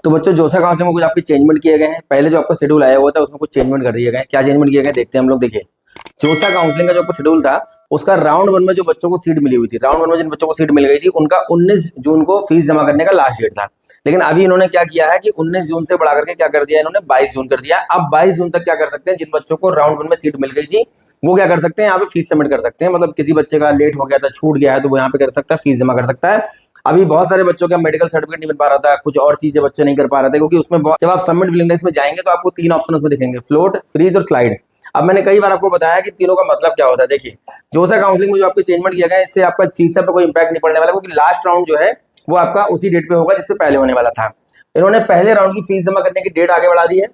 तो बच्चों जोसा काउंसलिंग में कुछ आपके चेंजमेंट किए गए हैं। पहले जो आपका शेड्यूल आया हुआ था उसमें कुछ चेंजमेंट कर दिए गए हैं। क्या चेंजमेंट किए गए देखते हैं हम लोग। देखिए, जोसा काउंसलिंग का जो आपका शेड्यूल था उसका राउंड वन में जो बच्चों को सीट मिली हुई थी, राउंड वन में जिन बच्चों को सीट मिल गई थी उनका 19 जून को फीस जमा करने का लास्ट डेट था। लेकिन अभी इन्होंने क्या किया है कि 19 जून से बढ़ा करके क्या कर दिया, इन्होंने 22 जून कर दिया। अब 22 जून तक क्या कर सकते हैं, जिन बच्चों को राउंड वन में सीट मिल गई थी वो क्या कर सकते हैं, यहाँ पे फीस सबमिट कर सकते हैं। मतलब किसी बच्चे का लेट हो गया था, छूट गया है, तो वो यहाँ पे कर सकता है, फीस जमा कर सकता है। अभी बहुत सारे बच्चों का मेडिकल सर्टिफिकेट नहीं मिल पा रहा था, कुछ और चीजें बच्चे नहीं कर पा रहे थे, क्योंकि उसमें जब आप सबमिट विलिंगनेस में जाएंगे तो आपको 3 ऑप्शन उसमें दिखेंगे, फ्लोट, फ्रीज और स्लाइड। अब मैंने कई बार आपको बताया कि तीनों का मतलब क्या होता है। देखिए, जोसा काउंसलिंग में जो आपके चेंजमेंट किया गया है इससे आपका सीसा पे कोई इंपैक्ट नहीं पड़ने वाला, क्योंकि लास्ट राउंड जो है वो आपका उसी डेट पे होगा जिससे पहले होने वाला था। इन्होंने पहले राउंड की फीस जमा करने की डेट आगे बढ़ा दी है।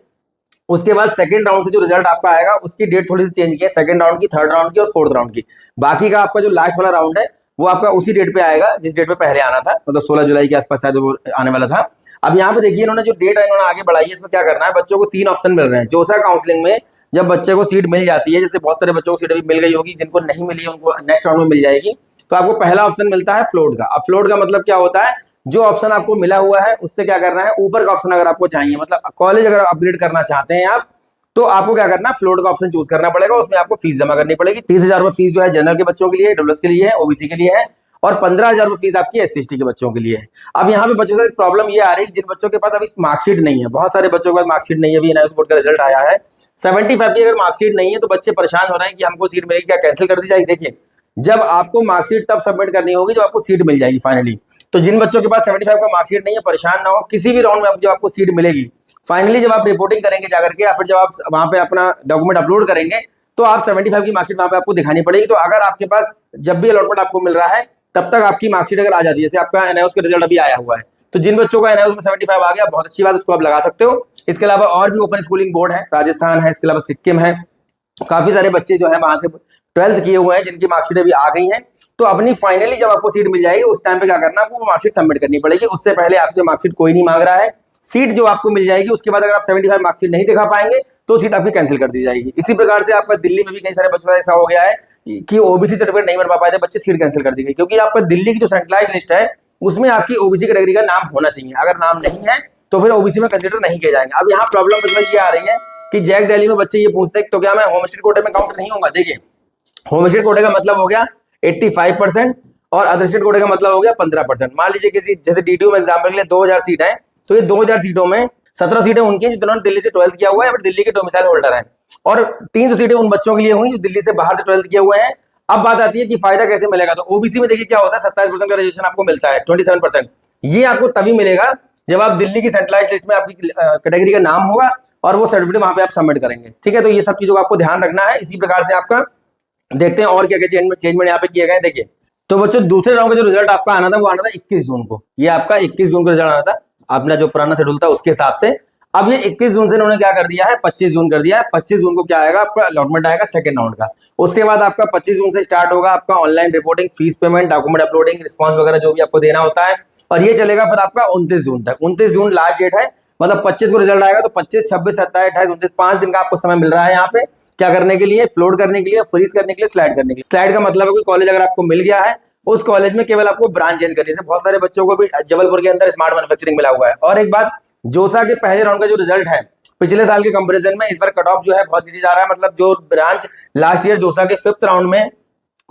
उसके बाद सेकंड राउंड से जो रिजल्ट आपका आएगा उसकी डेट थोड़ी सी चेंज की है, सेकंड राउंड की, थर्ड राउंड की और फोर्थ राउंड की। बाकी का आपका जो लास्ट वाला राउंड है वो आपका उसी डेट पे आएगा जिस डेट पे पहले आना था, मतलब 16 जुलाई के आसपास शायद वो आने वाला था। अब यहाँ पे देखिए, इन्होंने जो डेट है इन्होंने आगे बढ़ाई है। इसमें क्या करना है, बच्चों को 3 ऑप्शन मिल रहे हैं जोसा काउंसलिंग में। जब बच्चे को सीट मिल जाती है, जैसे बहुत सारे बच्चों को सीट अभी मिल गई होगी, जिनको नहीं मिली है उनको नेक्स्ट राउंड में मिल जाएगी, तो आपको पहला ऑप्शन मिलता है फ्लोट का। अब फ्लोट का मतलब क्या होता है, जो ऑप्शन आपको मिला हुआ है उससे क्या करना है, ऊपर का ऑप्शन अगर आपको चाहिए, मतलब कॉलेज अगर अपग्रेड करना चाहते हैं आप, तो आपको क्या करना है, फ्लोट का ऑप्शन चूज करना पड़ेगा। उसमें आपको फीस जमा करनी पड़ेगी। 30,000 रुपए फीस जो है जनरल के बच्चों के लिए, डब्ल्यूएस के लिए है, ओबीसी के लिए है, और 15,000 रुपए फीस आपकी एससी/एसटी के बच्चों के लिए है। अब यहाँ पे बच्चों से प्रॉब्लम ये आ रही है, जिन बच्चों के पास अभी मार्कशीट नहीं है, बहुत सारे बच्चों के पास मार्कशीट नहीं है, अभी एनआईओएस बोर्ड का रिजल्ट आया है, 75 की अगर मार्कशीट नहीं है तो बच्चे परेशान हो रहे हैं कि हमको सीट मिलेगी क्या, कैंसिल कर दी जाएगी। देखिए, जब आपको मार्कशीट तब सबमिट करनी होगी जब आपको सीट मिल जाएगी फाइनली। तो जिन बच्चों के पास 75 का मार्कशीट नहीं है, परेशान ना हो, किसी भी राउंड में जब आपको सीट मिलेगी फाइनली, जब आप रिपोर्टिंग करेंगे जाकर के, या फिर जब आप वहां पे अपना डॉक्यूमेंट अपलोड करेंगे, तो आप 75 की मार्कशीट वहां पे आपको दिखानी पड़ेगी। तो अगर आपके पास जब भी अलॉटमेंट आपको मिल रहा है तब तक आपकी मार्कशीट अगर आ जाती है, जैसे आपका एनआईओएस का रिजल्ट अभी आया हुआ है, तो जिन बच्चों का एनआईओएस में 75 आ गया, बहुत अच्छी बात, उसको आप लगा सकते हो। इसके अलावा और भी ओपन स्कूलिंग बोर्ड है, राजस्थान है, इसके अलावा सिक्किम है, काफी सारे बच्चे जो है वहां से 12th किए हुए हैं जिनकी मार्कशीट अभी आ गई है। तो अपनी फाइनली जब आपको सीट मिल जाएगी उस टाइम पे क्या करना है, आपको मार्कशीट सबमिट करनी पड़ेगी। उससे पहले आपसे मार्कशीट कोई नहीं मांग रहा है। सीट जो आपको मिल जाएगी उसके बाद अगर आप 75 मार्कशीट नहीं दिखा पाएंगे तो सीट आपकी कैंसिल कर दी जाएगी। इसी प्रकार से आपका दिल्ली में भी कई सारे बच्चों का ऐसा हो गया है कि ओबीसी सर्टिफिकेट नहीं बन पाए थे बच्चे, सीट कैंसिल कर दी गई, क्योंकि आपका दिल्ली की जो सेंट्रलाइज लिस्ट है उसमें आपकी ओबीसी कैटेगरी का नाम होना चाहिए। अगर नाम नहीं है तो फिर ओबीसी में कंसिडर नहीं किए जाएंगे। अब यहाँ प्रॉब्लम ये आ रही है कि जैक दिल्ली में बच्चे ये पूछते हैं तो क्या मैं होम स्टेट कोटे में काउंट नहीं होगा। देखिए, होम स्टेट कोटे का मतलब हो गया 85% और अदर स्टेट कोटे का मतलब हो गया 15%। मान लीजिए किसी जैसे डीटीयू में एग्जाम्पल के लिए 2000 सीट है, तो ये 2000 सीटों में 17 सीटें उनकी हैं जिन्होंने दिल्ली से 12th किया हुआ है, फिर दिल्ली के डोमिसाइल होल्डर हैं, और 300 सीटें उन बच्चों के लिए हुई जो दिल्ली से बाहर से 12th किए हुए हैं। अब बात आती है कि फायदा कैसे मिलेगा। तो ओबीसी में देखिए क्या होता है, 27% का रिजर्वेशन आपको मिलता है, 27%। ये आपको तभी मिलेगा जब आप दिल्ली की सेंट्रलाइज लिस्ट में आपकी कैटेगरी का नाम होगा और वो सर्टिफिकेट वहां पे आप सबमिट करेंगे। ठीक है, तो ये सब चीजों का आपको ध्यान रखना है। इसी प्रकार से आपका देखते हैं और क्या क्या चेंजमेंट यहाँ पे किए गए। देखिए, तो बच्चों दूसरे राउंड का जो रिजल्ट आपका आना था वो आना था 21 जून को। ये आपका 21 जून का रिजल्ट आना था, अपना जो पुराना शेड्यूल था उसके हिसाब से। अब ये 21 जून से इन्होंने क्या कर दिया है, 25 जून कर दिया है। 25 जून को क्या आएगा, आपका अलॉटमेंट आएगा सेकंड राउंड का। उसके बाद आपका 25 जून से स्टार्ट होगा आपका online reporting, fees payment, document uploading, response वगैरह जो भी आपको देना होता है, और ये चलेगा फिर आपका 29 जून तक। 29 जून लास्ट डेट है, मतलब 25 को रिजल्ट आएगा तो 25, 26, 27, 28, 29, 5 दिन का आपको समय मिल रहा है यहाँ पे क्या करने के लिए, फ्लोट करने के लिए, फ्रीज करने के लिए, स्लाइड करने के लिए। स्लाइड का मतलब है कि कॉलेज अगर आपको मिल गया है उस कॉलेज में केवल आपको ब्रांच चेंज करनी है। बहुत सारे बच्चों को भी जबलपुर के अंदर स्मार्ट मैन्युफैक्चरिंग मिला हुआ है। और एक बात, जोसा के पहले राउंड का जो रिजल्ट है पिछले साल के कंपैरिजन में इस बार कट ऑफ जो है बहुत नीचे जा रहा है। मतलब जो ब्रांच लास्ट ईयर जोसा के 5th राउंड में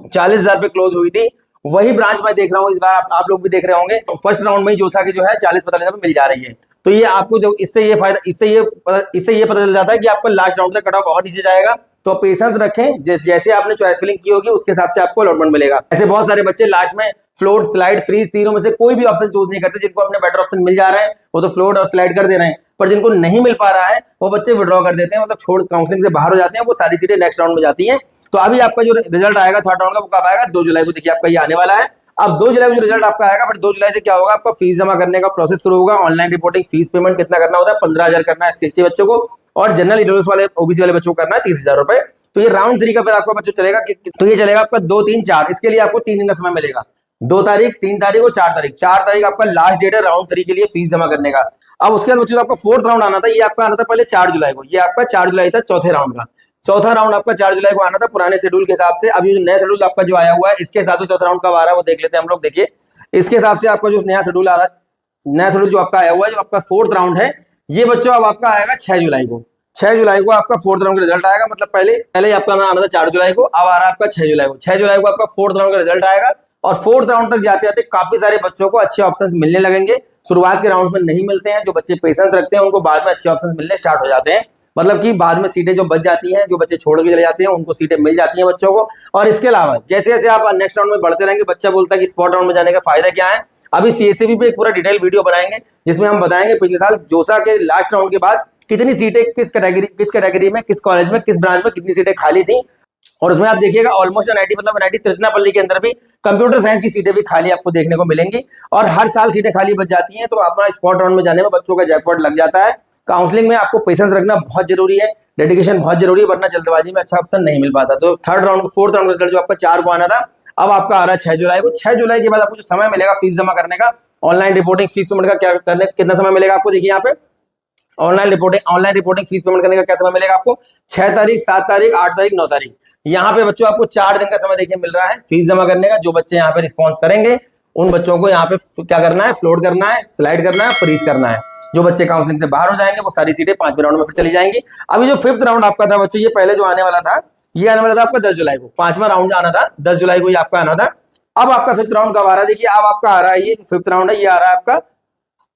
40,000 पे क्लोज हुई थी, वही ब्रांच मैं देख रहा हूँ इस बार आप लोग भी देख रहे होंगे, तो फर्स्ट राउंड में ही जोसा की जो है 40-45 पे मिल जा रही है। तो ये आपको जो इससे ये फायदा, इससे ये पता चल जाता है कि आपका लास्ट राउंड तक कट ऑफ और नीचे जाएगा। तो पेशेंस रखें, जैसे आपने चॉइस फिलिंग की होगी उसके हिसाब से आपको अलॉटमेंट मिलेगा। ऐसे बहुत सारे बच्चे लास्ट में फ्लोट, स्लाइड, फ्रीज तीनों में से कोई भी ऑप्शन चूज नहीं करते। जिनको अपने बेटर ऑप्शन मिल जा रहे हैं वो तो फ्लोट और स्लाइड कर दे रहे हैं, पर जिनको नहीं मिल पा रहा है वो बच्चे विड्रॉ कर देते हैं, मतलब छोड़ काउंसलिंग से बाहर हो जाते हैं। वो सारी सीटें नेक्स्ट राउंड में जाती हैं। तो अभी आपका जो रिजल्ट आएगा थर्ड राउंड का वो कब आएगा, 2 जुलाई को। देखिए आपका ये आने वाला है। अब 2 जुलाई को जो रिजल्ट आपका आएगा, फिर 2 जुलाई से क्या होगा, आपका फीस जमा करने का प्रोसेस शुरू होगा। ऑनलाइन रिपोर्टिंग, फीस पेमेंट कितना करना होता है, 15,000 करना है एससी/एसटी बच्चों को, और जनरल ईडब्ल्यूएस वाले, ओबीसी वाले बच्चों को करना है 30,000 रुपए। तो ये राउंड 3 का फिर आपका बच्चों चलेगा तो ये चलेगा आपका 2, 3, 4। इसके लिए आपको 3 दिन का समय मिलेगा, 2 तारीख, 3 तारीख और 4 तारीख। 4 तारीख आपका लास्ट डेट है राउंड 3 के लिए फीस जमा करने का। अब उसके बाद बच्चों आपका 4th राउंड आना था, ये आपका आना था पहले 4 जुलाई को। ये आपका 4 जुलाई था चौथे राउंड का। चौथा राउंड आपका 4 जुलाई को आना था पुराने शेड्यूल के हिसाब से। अभी नया शेड्यूल आपका जो आया हुआ है इसके हिसाब से चौथा राउंड कब आ रहा है वो देख लेते हैं हम लोग। देखिए, इसके हिसाब से आपका जो नया शेड्यूल आ रहा है नया शेड्यूल जो आपका आया हुआ है, जो आपका 4th राउंड है, ये बच्चों अब आपका आएगा 6 जुलाई को। 6 जुलाई को आपका 4th राउंड का रिजल्ट आएगा। मतलब पहले आपका आना था 4 जुलाई को, अब आ रहा है आपका 6 जुलाई को। 6 जुलाई को आपका 4th राउंड का रिजल्ट आएगा और 4th राउंड तक जाते जाते काफी सारे बच्चों को अच्छे ऑप्शंस मिलने लगेंगे। शुरुआत के राउंड में नहीं मिलते हैं, जो बच्चे पेशेंस रखते हैं उनको बाद में अच्छे ऑप्शंस मिलने स्टार्ट हो जाते हैं। मतलब कि बाद में सीटें जो बच जाती हैं, जो बच्चे छोड़ के चले जाते हैं उनको सीटें मिल जाती हैं बच्चों को। और इसके अलावा जैसे जैसे आप नेक्स्ट राउंड में बढ़ते रहेंगे, बच्चा बोलता है कि स्पॉट राउंड में जाने का फायदा क्या है। अभी सीएससीबी पे एक पूरा डिटेल वीडियो बनाएंगे जिसमें हम बताएंगे पिछले साल जोसा के लास्ट राउंड के बाद कितनी सीटें किस कैटेगरी में, किस कॉलेज में, किस ब्रांच में कितनी सीटें खाली थी। और उसमें आप देखिएगा ऑलमोस्ट 90 मतलब 90 तिरुचनापल्ली के अंदर भी कंप्यूटर साइंस की सीटें भी खाली आपको देखने को मिलेंगी। और हर साल सीटें खाली बच जाती हैं, तो अपना स्पॉट राउंड में जाने में बच्चों का जैकपॉट लग जाता है। काउंसलिंग में आपको पेशेंस रखना बहुत जरूरी है, डेडिकेशन बहुत जरूरी है, वरना जल्दबाजी में अच्छा ऑप्शन नहीं मिल पाता। तो 4th राउंड रिजल्ट जो आपका 4 को आना था, अब आपका आ रहा है 6 जुलाई को। 6 जुलाई के बाद आपको जो समय मिलेगा फीस जमा करने का, ऑनलाइन रिपोर्टिंग फीस पेमेंट का क्या करने कितना समय मिलेगा आपको, देखिए यहाँ पे ऑनलाइन रिपोर्टिंग फीस पेमेंट करने का क्या समय मिलेगा आपको, 6 तारीख, 7 तारीख, 8 तारीख, 9 तारीख। यहाँ पे बच्चों आपको 4 दिन का समय देखिए मिल रहा है फीस जमा करने का। जो बच्चे यहाँ पे रिस्पॉन्स करेंगे उन बच्चों को यहाँ पे क्या करना है, फ्लोट करना है, स्लाइड करना है, फ्रीज करना है। जो बच्चे काउंसलिंग से बाहर हो जाएंगे वो सारी सीटें 5वें राउंड में फिर चली जाएंगी। अभी जो 5th राउंड आपका था बच्चों, ये पहले जो आने वाला था, ये आने वाला था आपका 10 जुलाई को। 5वां राउंड आना था 10 जुलाई को, ये आपका आना था। अब आपका 5th राउंड कब आ रहा है, देखिए अब आपका आ रहा है, ये 5th राउंड है, ये आ रहा है आपका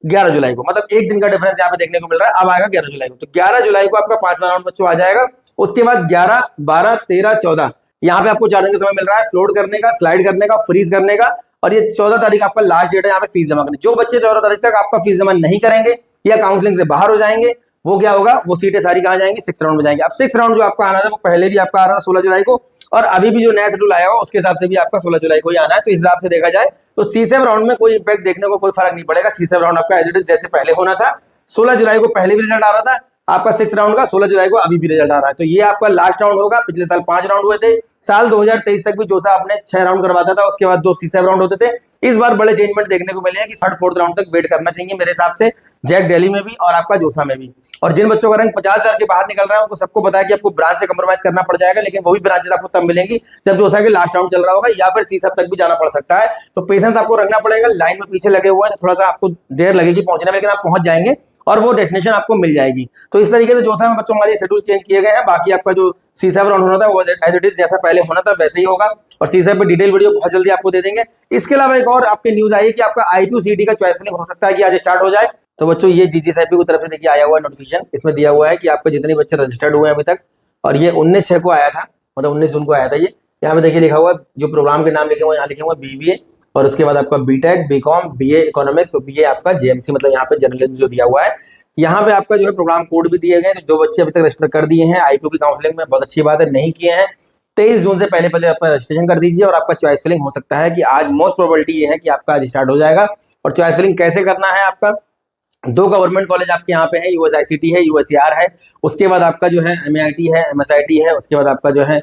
11 जुलाई को। मतलब एक दिन का डिफरेंस यहाँ पे देखने को मिल रहा है। अब आएगा 11 जुलाई को, तो 11 जुलाई को आपका 5वां राउंड बच्चों आ जाएगा। उसके बाद 11, 12, 13, 14 यहाँ पे आपको 4 दिन का समय मिल रहा है फ्लोट करने का, स्लाइड करने का, फ्रीज करने का। और ये 14 तारीख आपका लास्ट डेट है यहाँ पे फीस जमा करने। जो बच्चे 14 तारीख तक आपका फीस जमा नहीं करेंगे या काउंसलिंग से बाहर हो जाएंगे, वो क्या होगा, वो सीटें सारी कहाँ जाएंगी, 6th राउंड में जाएंगे। अब 6th राउंड जो आपका आना था वो पहले भी आपका आ रहा था 16 जुलाई को, और अभी भी जो नया शेड्यूल आया हो उसके हिसाब से भी आपका 16 जुलाई को ही आना है। तो इस हिसाब से देखा जाए तो C7 राउंड में कोई इंपैक्ट देखने को कोई फर्क नहीं पड़ेगा। C7 राउंड आपका एज इट इज जैसे पहले होना था। 16 जुलाई को पहले भी रिजल्ट आ रहा था आपका 6th राउंड का, 16 जुलाई को अभी भी रिजल्ट आ रहा है। तो ये आपका लास्ट राउंड होगा। पिछले साल 5 राउंड हुए थे, साल 2023 तक भी जोसा आपने 6 राउंड करवाता था, उसके बाद 2 C7 राउंड होते थे। इस बार बड़े चेंजमेंट देखने को मिले हैं कि 3rd 4th राउंड तक वेट करना चाहिए मेरे हिसाब से, जैक दिल्ली में भी और आपका जोसा में भी। और जिन बच्चों का रैंक 50,000 के बाहर निकल रहा है उनको सबको पता है कि आपको ब्रांच से कंप्रोमाइज करना पड़ जाएगा, लेकिन वो भी ब्रांचेस आपको तब मिलेंगी जब जोसा के लास्ट राउंड चल रहा होगा, या फिर C7 तक भी जाना पड़ सकता है। तो पेशेंस आपको रखना पड़ेगा। लाइन में पीछे लगे हुए हैं, थोड़ा सा आपको देर लगेगी पहुंचने में, लेकिन आप पहुंच जाएंगे और वो डेस्टिनेशन आपको मिल जाएगी। तो इस तरीके से जोसा में बच्चों हमारे शेड्यूल चेंज किए गए हैं। बाकी आपका जो C7 राउंड होना था वो एज इट इज जैसा पहले होना था वैसे ही होगा, और C7 पे डिटेल वीडियो बहुत जल्दी आपको दे देंगे। इसके अलावा एक और आपके न्यूज आई है कि आपका IPCT का चॉइस फिलिंग हो सकता है कि आज स्टार्ट हो जाए। तो बच्चों ये GGSIP की तरफ से देखिए आया हुआ नोटिफिकेशन, इसमें दिया हुआ है कि आपके जितने बच्चे रजिस्टर्ड हुए हैं अभी तक, और ये 19/6 को आया था, मतलब 19 जून को आया था। ये यहाँ पे देखिए लिखा हुआ है, जो प्रोग्राम के नाम लिखे हुए यहाँ लिखे हुए BBA, और उसके बाद आपका BTech, BCom, BA इकोनॉमिक्स और BA आपका JMC, मतलब यहाँ पे जर्नलिज्म जो दिया हुआ है। यहाँ पे आपका जो है प्रोग्राम कोड भी दिए गए। जो बच्चे अभी तक रजिस्टर कर दिए हैं IPO की काउंसलिंग में, बहुत अच्छी बात है। नहीं किए हैं 23 जून से पहले आपका रजिस्ट्रेशन कर दीजिए, और आपका चॉइस फिलिंग हो सकता है कि आज मोस्ट प्रोबेबिलिटी ये है कि आपका आज स्टार्ट हो जाएगा। और चॉइस फिलिंग कैसे करना है, आपका 2 गवर्नमेंट कॉलेज आपके यहाँ पे है, USICT है, USER है। उसके बाद आपका जो है MAIT है, MSIT है। उसके बाद आपका जो है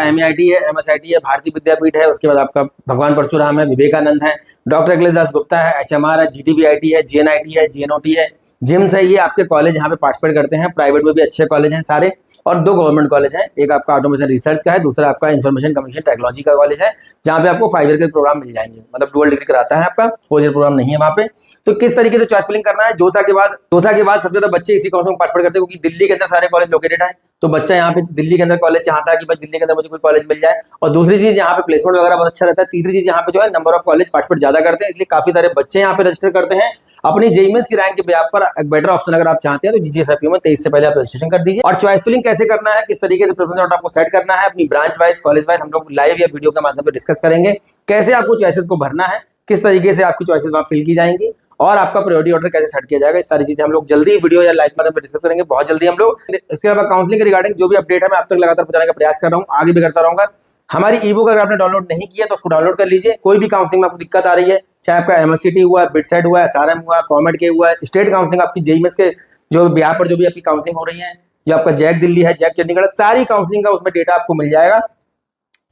MAIT है, MSIT है, भारतीय विद्यापीठ है। उसके बाद आपका भगवान परशुराम है, विवेकानंद है, डॉक्टर अखिलेश दास गुप्ता है, HMR है, GTVIT है, GNIT है, GNOT है, जिम्स है। ये आपके कॉलेज यहाँ पे पार्टिसिपेट करते हैं। प्राइवेट में भी अच्छे कॉलेज हैं सारे, और 2 गवर्नमेंट कॉलेज हैं। एक आपका ऑटोमेशन रिसर्च का है, दूसरा आपका इन्फॉर्मेशन कम्युनिकेशन टेक्नोलॉजी का कॉलेज है, जहाँ पे आपको 5 ईयर के प्रोग्राम मिल जाएंगे, मतलब डुअल डिग्री कराता है आपका, 4 ईयर प्रोग्राम नहीं है वहाँ पे। तो किस तरीके से चॉइस फिलिंग करना है, जोसा के बाद सबसे ज्यादा बच्चे इसी कॉलेज में पार्टिसिपेट करते हैं, क्योंकि दिल्ली के अंदर सारे कॉलेज लोकेटेड है। तो बच्चा यहाँ पे दिल्ली के अंदर कॉलेज चाहता है कि भाई दिल्ली के अंदर मुझे कोई कॉलेज मिल जाए। और दूसरी चीज यहाँ पे प्लेसमेंट वगैरह बहुत अच्छा रहता है। तीसरी चीज यहाँ पे जो है नंबर ऑफ कॉलेज पार्टिसिपेट ज्यादा करते हैं, इसलिए काफी सारे बच्चे यहाँ पे रजिस्टर करते हैं अपनी JEE मेंस की रैंक के बेस पर। एक बेटर ऑप्शन अगर आप चाहते हैं तो GGSIP में 23 से पहले आप रजिस्ट्रेशन कर दीजिए। और चॉइस फिलिंग कैसे करना है, किस तरीके से प्रेफरेंस ऑर्डर आपको सेट करना है, अपनी ब्रांच वाइज, कॉलेज वाइज, हम लोग लाइव या वीडियो के माध्यम से डिस्कस करेंगे। कैसे आपको चॉइसेस को भरना है, किस तरीके से आपकी चॉइसेस वहां फिल की जाएंगी, और आपका प्रायोरिटी ऑर्डर कैसे सेट किया जाएगा, इस सारी चीजें हम लोग जल्दी वीडियो या लाइव माध्यम पर डिस्कस करेंगे, बहुत जल्दी हम लोग। इसके अलावा काउंसलिंग के रिगार्डिंग जो भी अपडेट है मैं आप तक लगातार पहुंचाने का प्रयास कर रहा हूँ, आगे भी करता रहूंगा। हमारी ईबुक अगर आपने डाउनलोड नहीं किया तो उसको डाउनलोड कर लीजिए। कोई भी काउंसलिंग में आपको दिक्कत आ रही है, चाहे आपका MSCT हुआ, बिटसेट हुआ, SRM हुआ, कॉमेट के हुआ, स्टेट काउंसलिंग आपकी JEE मेंस के जो बिहार पर जो भी आपकी काउंसलिंग हो रही है, जो आपका जैक दिल्ली है, जैक चंडीगढ़, सारी काउंसलिंग का उसमें डेटा आपको मिल जाएगा।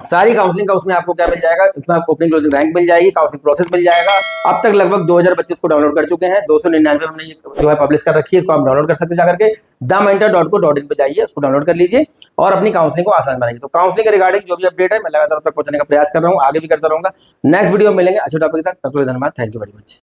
सारी काउंसलिंग का उसमें आपको क्या मिल जाएगा, इसमें आपको ओपनिंग क्लोजिंग रैंक मिल जाएगी, काउंसलिंग प्रोसेस मिल जाएगा। अब तक लगभग 2000 बच्चे इसको डाउनलोड कर चुके हैं, 299 हमने ये जो है पब्लिश कर रखी है। इसको आप डाउनलोड कर सकते हैं जाकर के thementor.co.in पे जाइए, उसको डाउनलोड कर लीजिए और अपनी काउंसलिंग को आसान बनाइए। तो काउंसलिंग के रिगार्डिंग जो भी अपडेट है मैं लगातार आप तक पहुंचाने का प्रयास कर रहा हूँ, आगे भी करता रहूंगा। नेक्स्ट वीडियो में मिलेंगे अच्छे टॉपिक के साथ, तब तक धन्यवाद, थैंक यू वेरी मच।